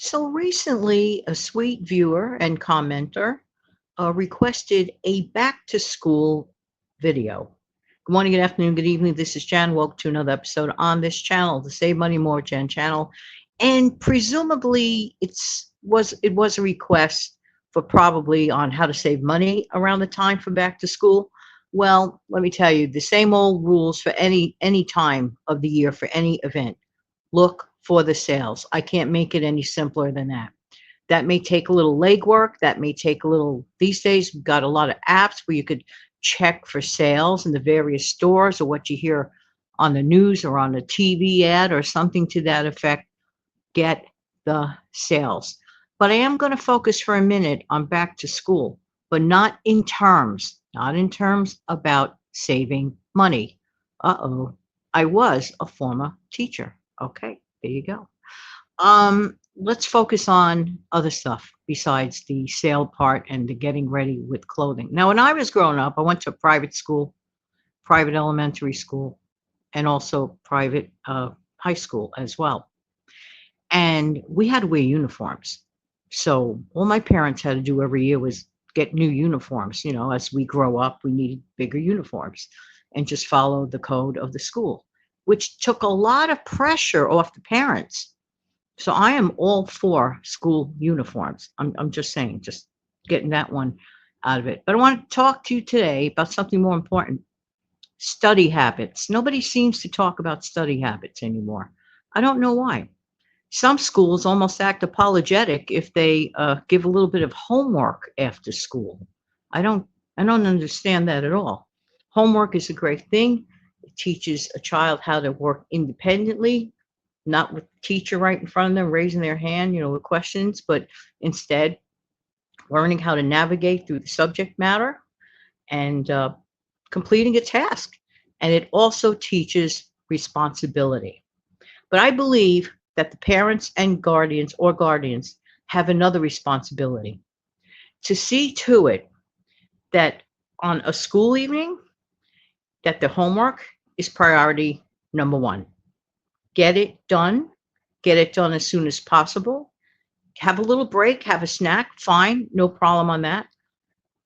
So recently, a sweet viewer and commenter requested a back to school video. Good morning, good afternoon, good evening. This is Jan. Welcome to another episode on this channel, the Save Money More Jan channel. And presumably, it was a request for probably on how to save money around the time for back to school. Well, let me tell you, the same old rules for any time of the year for any event. Look for the sales. I can't make it any simpler than that. That may take a little legwork. That may take a little, these days, we've got a lot of apps where you could check for sales in the various stores or what you hear on the news or on a TV ad or something to that effect. Get the sales. But I am going to focus for a minute on back to school, but not in terms about saving money. Uh-oh. I was a former teacher. Okay, there you go. Let's focus on other stuff besides the sale part and the getting ready with clothing. Now, when I was growing up, I went to a private school, private elementary school, and also private high school as well. And we had to wear uniforms. So all my parents had to do every year was get new uniforms. You know, as we grow up, we needed bigger uniforms and just follow the code of the school, which took a lot of pressure off the parents. So I am all for school uniforms. I'm just saying, just getting that one out of it. But I want to talk to you today about something more important: study habits. Nobody seems to talk about study habits anymore. I don't know why. Some schools almost act apologetic if they give a little bit of homework after school. I don't I don't understand that at all. Homework is a great thing. It teaches a child how to work independently, not with the teacher right in front of them raising their hand, with questions, but instead learning how to navigate through the subject matter and completing a task. And it also teaches responsibility. But I believe that the parents and guardians have another responsibility to see to it that on a school evening that the homework is priority number one. Get it done. Get it done as soon as possible. Have a little break, have a snack, fine, no problem on that.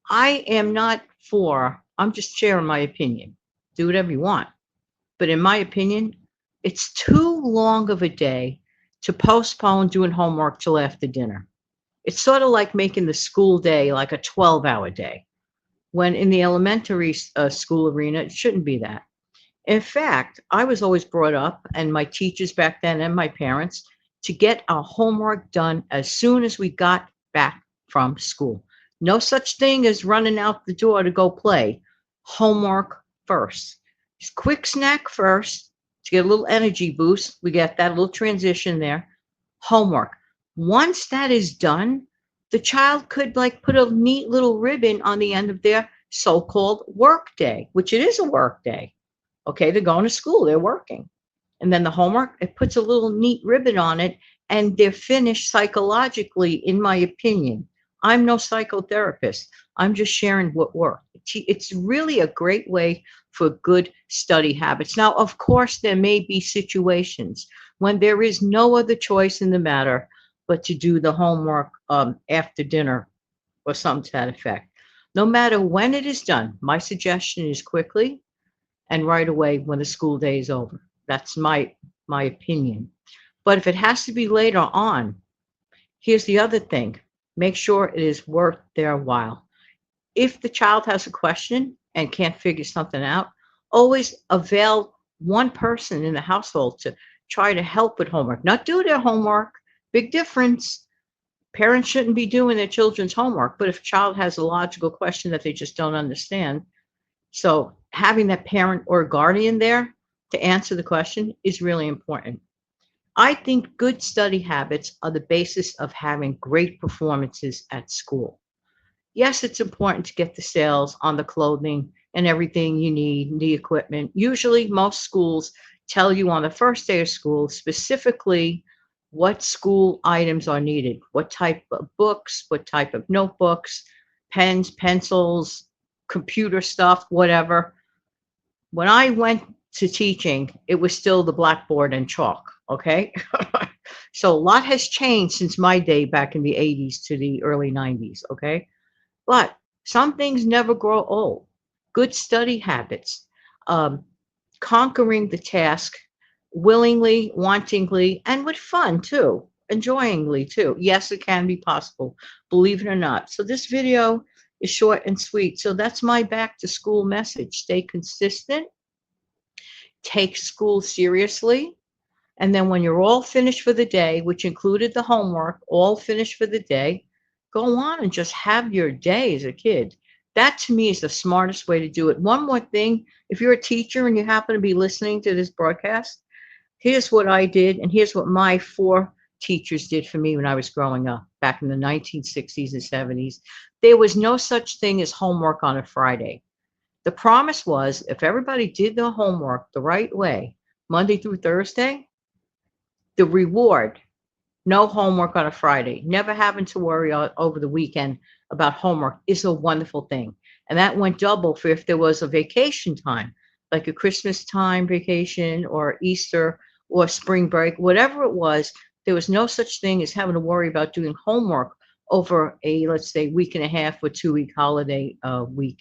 I am not for, I'm just sharing my opinion. Do whatever you want. But in my opinion, it's too long of a day to postpone doing homework till after dinner. It's sort of like making the school day like a 12-hour day, when in the elementary school arena, it shouldn't be that. In fact, I was always brought up, and my teachers back then and my parents, to get our homework done as soon as we got back from school. No such thing as running out the door to go play. Homework first. Just quick snack first to get a little energy boost. We get that little transition there. Homework. Once that is done, the child could like put a neat little ribbon on the end of their so-called work day, which it is a work day. Okay, they're going to school, they're working. And then the homework, it puts a little neat ribbon on it, and they're finished psychologically, in my opinion. I'm no psychotherapist. I'm just sharing what worked. It's really a great way for good study habits. Now, of course, there may be situations when there is no other choice in the matter but to do the homework after dinner or something to that effect. No matter when it is done, my suggestion is quickly and right away when the school day is over. That's my opinion. But if it has to be later on, here's the other thing. Make sure it is worth their while. If the child has a question and can't figure something out, always avail one person in the household to try to help with homework. Not do their homework. Big difference. Parents shouldn't be doing their children's homework, but if a child has a logical question that they just don't understand, so having that parent or guardian there to answer the question is really important. I think good study habits are the basis of having great performances at school. Yes, it's important to get the sales on the clothing and everything you need, the equipment. Usually, most schools tell you on the first day of school specifically what school items are needed, what type of books, what type of notebooks, pens, pencils, computer stuff, whatever. When I went to teaching, it was still the blackboard and chalk. Okay. So a lot has changed since my day back in the 80s to the early 90s, okay? But some things never grow old. Good study habits, um, conquering the task willingly, wantingly, and with fun too, enjoyingly too. Yes, it can be possible, believe it or not. So this video is short and sweet. So that's my back to school message. Stay consistent, take school seriously, and then when you're all finished for the day, which included the homework, all finished for the day, go on and just have your day as a kid. That to me is the smartest way to do it. One more thing, if you're a teacher and you happen to be listening to this broadcast, here's what I did, and here's what my four teachers did for me when I was growing up back in the 1960s and 70s. There was no such thing as homework on a Friday. The promise was if everybody did their homework the right way, Monday through Thursday, the reward, no homework on a Friday, never having to worry over the weekend about homework is a wonderful thing. And that went double for if there was a vacation time, like a Christmas time vacation or Easter or spring break, whatever it was, there was no such thing as having to worry about doing homework over a, let's say, week and a half or 2 week holiday week.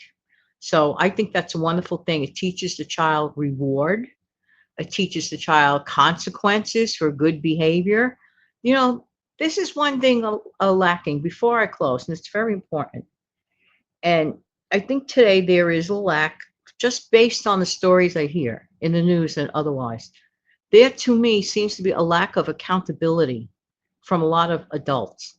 So I think that's a wonderful thing. It teaches the child reward. It teaches the child consequences for good behavior. You know, this is one thing lacking before I close, and it's very important. And I think today there is a lack, just based on the stories I hear in the news and otherwise. There, to me, seems to be a lack of accountability from a lot of adults.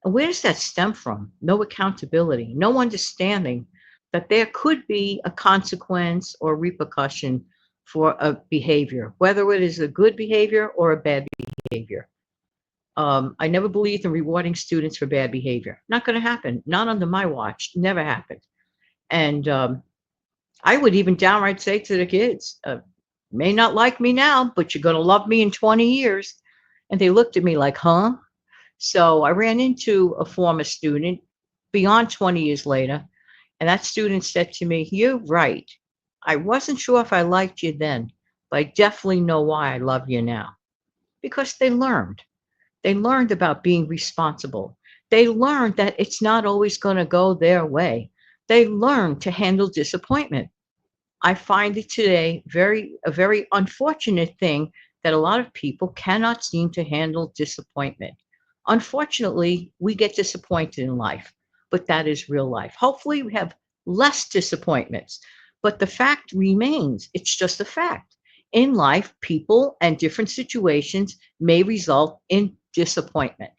And where does that stem from? No accountability, no understanding that there could be a consequence or repercussion for a behavior, whether it is a good behavior or a bad behavior. I never believed in rewarding students for bad behavior. Not going to happen. Not under my watch. Never happened. And I would even downright say to the kids, may not like me now, but you're going to love me in 20 years. And they looked at me like, huh? So I ran into a former student beyond 20 years later, and that student said to me, you're right. I wasn't sure if I liked you then, but I definitely know why I love you now. Because they learned. They learned about being responsible. They learned that it's not always going to go their way. They learned to handle disappointment. I find it today a very unfortunate thing that a lot of people cannot seem to handle disappointment. Unfortunately, we get disappointed in life, but that is real life. Hopefully, we have less disappointments, but the fact remains, it's just a fact. In life, people and different situations may result in disappointment.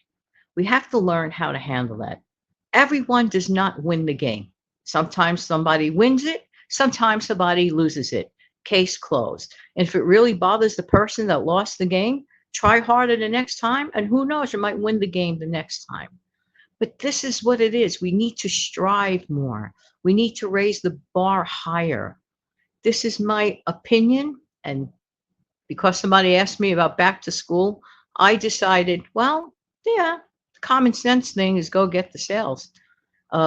We have to learn how to handle that. Everyone does not win the game. Sometimes somebody wins it, sometimes somebody loses it. Case closed. And if it really bothers the person that lost the game, try harder the next time, and who knows, you might win the game the next time. But this is what it is. We need to strive more. We need to raise the bar higher. This is my opinion. And because somebody asked me about back to school, I decided, well, yeah, the common sense thing is go get the sales.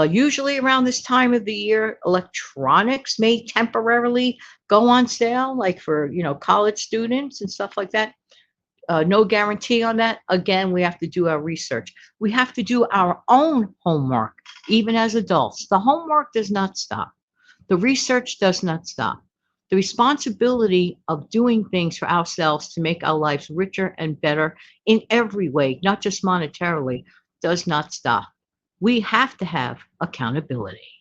Usually around this time of the year, electronics may temporarily go on sale, like for college students and stuff like that. No guarantee on that. Again, we have to do our research. We have to do our own homework, even as adults. The homework does not stop. The research does not stop. The responsibility of doing things for ourselves to make our lives richer and better in every way, not just monetarily, does not stop. We have to have accountability.